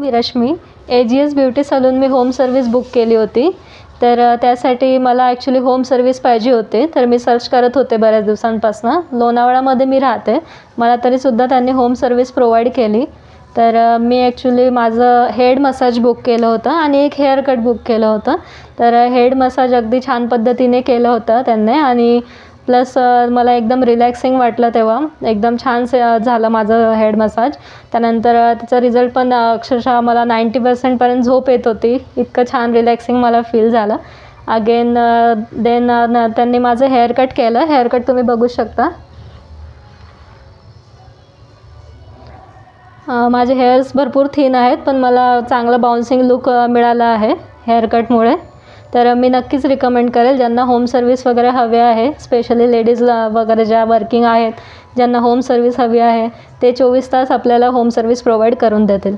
मी Rashmi, AGS beauty salon मी home service book केली होती. तर त्यासाठी मला ॲक्च्युली होम सर्विस पाहिजे होते. तर मी सर्च करत होते बऱ्याच दिवसांपासून. लोणावळ्यामध्ये मी राहते. मला तरीसुद्धा त्यांनी होम सर्विस प्रोव्हाइड केली. तर मी ॲक्च्युली माझं हेड मसाज बुक केलं होतं आणि एक हेअर कट बुक केलं होतं. तर हेड मसाज अगदी छान पद्धतीने केलं होतं त्यांनी आणि प्लस मला एकदम रिलॅक्सिंग वाटलं तेव्हा. एकदम छान झालं माझं हेड मसाज. त्यानंतर त्याचा रिझल्ट पण अक्षरशः मला 90% झोप येत होती. इतकं छान रिलॅक्सिंग मला फील झालं. अगेन त्यांनी माझं हेअर कट केलं. हेअर कट तुम्ही बघू शकता. माझे हेअर्स भरपूर थिन आहेत, पण मला चांगला बाउन्सिंग लुक मिळाला आहे हेअर कटमुळे. तर मी नक्कीच रिकमेंड करेल ज्यांना होम सर्विस वगैरे हवे आहे, स्पेशली लेडीजला वगैरे ज्या वर्किंग आहेत, ज्यांना होम सर्विस हवी आहे, ते 24 तास आपल्याला होम सर्विस प्रोव्हाइड करून देतील.